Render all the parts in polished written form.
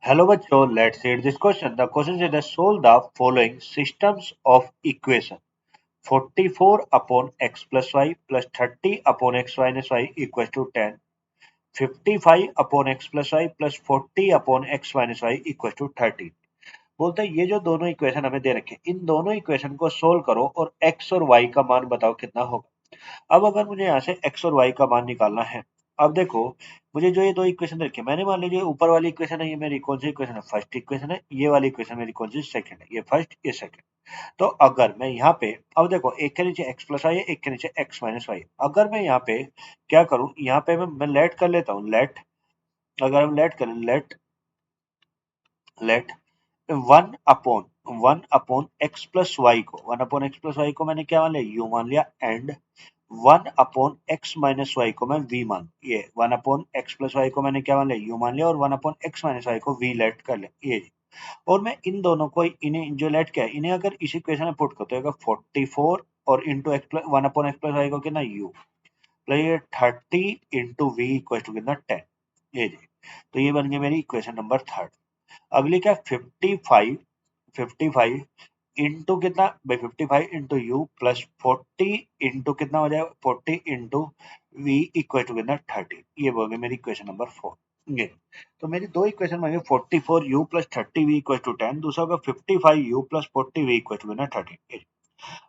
Hello बच्चों, let's read this question. The question says solve the following systems of equation. 44 upon x plus y plus 30 upon x minus y equals to 10. 55 upon x plus y plus 40 upon x minus y equals to 30. बोलते हैं ये जो दोनों equation हमें दे रखे इन दोनों equation को solve करो और x और y का मान बताओ कितना होगा। अब अगर मुझे यहाँ से x और y का मान निकालना है, अब देखो मुझे जो ये दो इक्वेशन रखे मैंने मान लीजिए ऊपर वाली इक्वेशन है ये मेरी कौन सी इक्वेशन है, फर्स्ट इक्वेशन है। ये वाली इक्वेशन मेरी कौन सी, सेकंड है। ये फर्स्ट ये सेकंड। तो अगर मैं यहाँ पे अब देखो एक के नीचे x प्लस वाई है, एक के नीचे x माइनस वाई। अगर मैं यहाँ पे क्या करूं, यहाँ पे मैं लेट कर लेता हूँ। लेट अगर हम लेट करें, let one upon x plus y को, मैंने क्या मान लिया, यू मान लिया। And one upon x minus y को मैं वी मान, ये one upon x plus y को मैंने क्या मान लिया, यू मान लिया, और one upon x minus y को वी लेट कर लिया, ये। और मैं इन दोनों को, इन्हें जो लेट क्या है, इन्हें अगर इस इक्वेशन में पुट करते हो 44 और into x plus one upon x plus y को कितना, यू प्लस ये 30 इंटू वी इक्वल टू कितना 10, ये जी। तो ये बन गई मेरी इक्वेशन नंबर थर्ड। अगली क्या, 55 इंटू कितना भाई, 55 इंटू यू प्लस 40 इंटू कितना हो जाएगा, 40 इंटू वी इक्वल टू कितना 30। ये बोल गई मेरी इक्वेशन नंबर 4, ये। तो मेरी दो इक्वेशन बन गई, 44 u plus 30 v equal to 10, दूसरा होगा 55 u plus 40 v equal to कितना 30।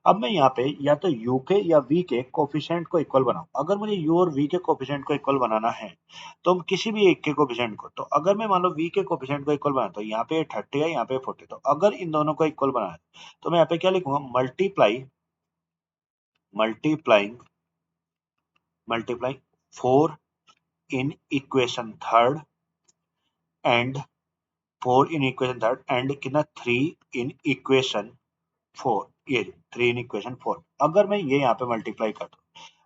अब मैं यहाँ पे या तो u के या v के कोफिशिएंट को इक्वल बनाऊं। अगर मुझे u और v के कोफिशिएंट को इक्वल बनाना है तो हम किसी भी एक के कोफिशिएंट को, तो अगर मैं मान लो v के कोफिशिएंट को इक्वल बनाता हूं, तो यहाँ पे 30 है, यहाँ पे 40, तो अगर इन दोनों को इक्वल बनाना है तो मैं यहाँ पे क्या लिखूंगा, multiplying multiplying 4 in equation third and 4 in equation third and कितना 3 इन इक्वेशन 4, ये 3 इन इक्वेशन 4। अगर मैं ये यहाँ पे मल्टीप्लाई करता हूँ,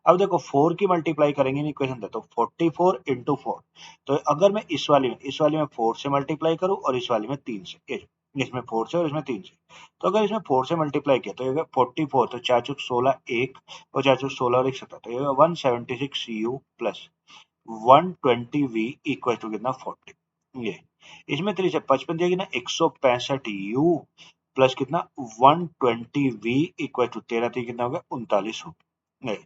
अब देखो 4 की मल्टीप्लाई करेंगे इन इक्वेशन से, तो 44 इंटू 4। तो अगर मैं इस वाली में 4 से मल्टीप्लाई करूँ और इस वाली में 3 से, इसमें 4 से और इसमें 3 से, तो अगर इसमें 4 से मल्टीप्लाई किया तो ये होगा 44, तो 4 चुक 16 एक, और 4 चुक 16 और 1 17, तो ये होगा 176 u plus 120 v equal to कितना 40, ये। इसमें 3 से 55 दिया कितना 165 यू प्लस कितना 120 वी इक्वल टू 13 थी कितना होगा 39 हो। नहीं,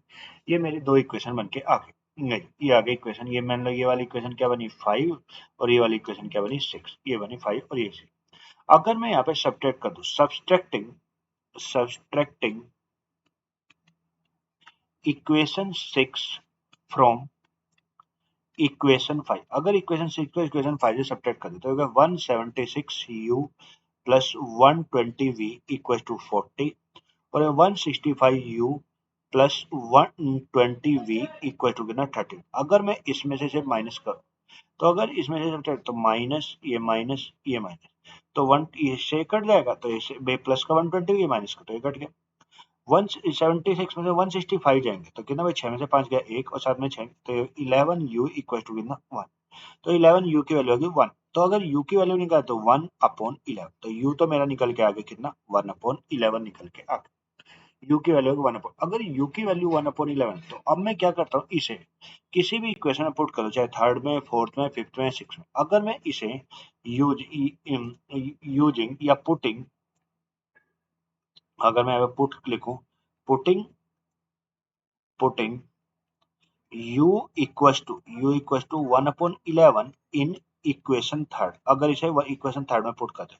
ये मेरी दो इक्वेशन बन के आ गई। नहीं, ये आ गई इक्वेशन, ये मान लो ये वाली इक्वेशन क्या बनी 5 और ये वाली इक्वेशन क्या बनी 6, ये बनी 5 और ये 6। अगर मैं यहाँ पे सब्ट्रैक्ट कर दूं, सब्सट्रैक्टिंग इक्वेशन 6 फ्रॉम इक्वेशन 5, अगर इक्वेशन 6 को इक्वेशन 5 से सब्ट्रैक्ट कर दे तो होगा 176 u plus 120 v equal to 40, और 165 u plus 120 v equal to कितना 30। अगर मैं इसमें से सिर्फ माइनस करूं, तो अगर इसमें से सिर्फ तो माइनस ये माइनस, तो वन इससे कट जाएगा, तो इससे प्लस का 120, ये माइनस का, तो ये कट गया। 176 में से 165 जाएंगे तो कितना भाई, 6 में से 5 गया एक, और 7 में 6, तो 11 यू इक्वल टू कितना 1। तो 11 यू की वैल्यू होगी 1। तो अगर यू की वैल्यू निकाले तो 1/11, तो यू तो मेरा निकल के आ गया कितना 1/11 निकल के आ गया। यू की वैल्यू होगी 1 अगर यू की वैल्यू 1/11, तो अब मैं क्या करता हूँ, इसे किसी भी इक्वेशन में पुट करो, चाहे थर्ड में, फोर्थ में, फिफ्थ में, सिक्स में। अगर मैं इसे यूजिंग या पुटिंग, अगर मैं पुट लिखूं, putting putting u equals to 1/11 in equation third, अगर इसे इक्वेशन थर्ड में पुट करते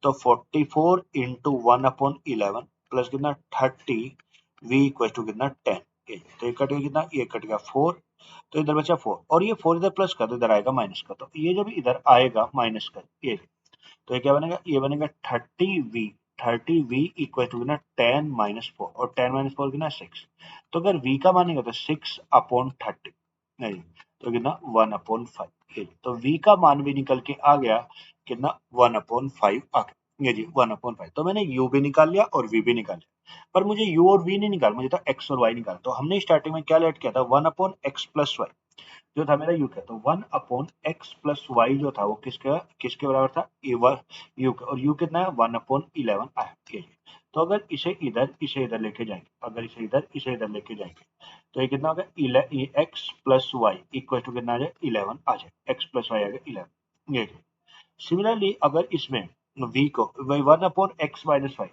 तो 44 इंटू 1/11 प्लस कितना 30 v इक्वल टू कितना 10, तो ये कट गया कितना, ये कट गया 4, तो इधर बचा 4, और ये 4 इधर प्लस कर, तो इधर आएगा माइनस का, तो ये जब इधर आएगा माइनस का, ये तो ये क्या बनेगा, ये बनेगा 30v इक्वल टू ना 10 - 4, और 10 - 4 कितना 6। तो अगर v का मानेगा तो 6/30, नहीं तो कितना 1/5, तो v का मान भी निकल के आ गया कितना 1/5 आ गया, ये जी 1/5। तो मैंने u भी निकाल लिया और v भी निकाल लिया, पर मुझे u और v नहीं निकाल, मुझे तो x और y निकाल। तो हमने स्टार्टिंग में क्या लेट किया था, 1/x प्लस वाई जो था मेरा यू का, तो 1/x प्लस वाई जो था वो किसके किसके बराबर था, यू का, और यू कितना है 1/11 आया, ठीक है। तो अगर इसे इधर लेके जाएंगे, अगर इसे इधर लेके जाएंगे, तो ये कितना होगा, x plus y equal to कितना आ जाए 11 आ जाए, एक्स प्लस वाई आ गया 11, ये सिमिलरली अगर इसमें v को 1/x-y,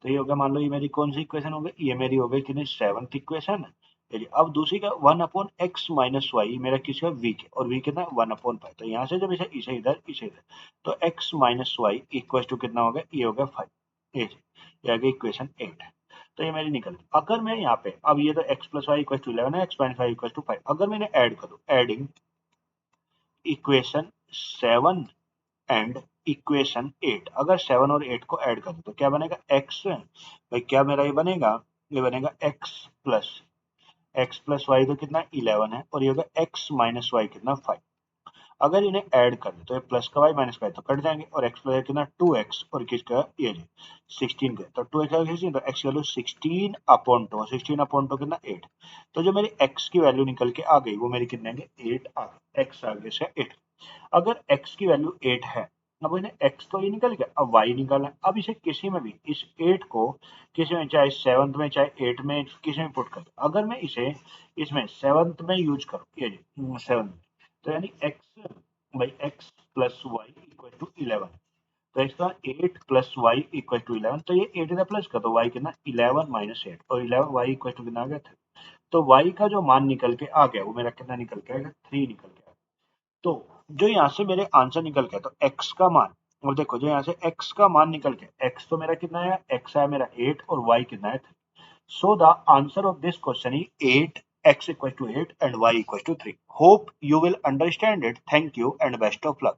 तो ये हो गया, मान लो ये मेरी कौन सी इक्वेशन हो गई, ये मेरी हो गई कितनी 7th इक्वेशन। अब दूसरी का 1/x-y मेरा किसका v के, और v कितना 1/5, तो यहाँ से जब इसे इसे इधर तो x-y इक्वल टू कितना हो गया, ये हो गया 5, ये आ गया इक्वेशन 8। तो ये मेरी निकल गई। अगर मैं यहाँ पे अब ये तो x plus y equal to 11 है, x-5 इक्वल टू 5, अगर मैंने ऐड करूँ, एडिंग इक्वेशन 7 एंड इक्वेशन 8, अगर 7 और 8 को ऐड करें तो क्या बनेगा, x भाई क्या मेरा ये बनेगा, ये बनेगा x प्लस वाई तो कितना 11 है, और ये होगा x माइनस वाई कितना 5। अगर इन्हें ऐड कर दे तो ये प्लस का वाई माइनस का तो कट जाएंगे, और x प्लस कितना 2x, और किसका ये 16 का, तो 2x 16, तो x की वैल्यू 16/2, 16/2 कितना 8। तो जो मेरी x की वैल्यू निकल के आ गई वो मेरी कितने आगे 8 आ गई, x आगे से 8। अगर x की वैल्यू 8 है, अब इन्हें x तो ये निकल गया, अब y निकालना है। अब इसे किसी में भी इस 8 को किसी में, चाहे 7th में चाहे 8 में, किसी में पुट कर, अगर मैं इसे इसमें 7th में यूज करूँ, ये 7th, तो यानी x by x plus y equal to 11, तो इसका 8 प्लस वाई इक्वल टू 11, तो ये 8 इधर प्लस का, तो y कितना 11 माइनस 8, और 11 y इक्वल टू कितना आ गया 3। तो y का जो मान निकल के आ गया वो मेरा कितना निकल के आएगा, 3 निकल के आएगा। तो जो यहाँ से मेरे आंसर निकल गया, तो x का मान, और देखो जो यहाँ से x का मान निकल गया, x तो मेरा कितना है, x है मेरा 8 और y कितना है 3। So the answer of this question is 8, x equal to 8 and y equal to 3. Hope you will understand it. Thank you and best of luck.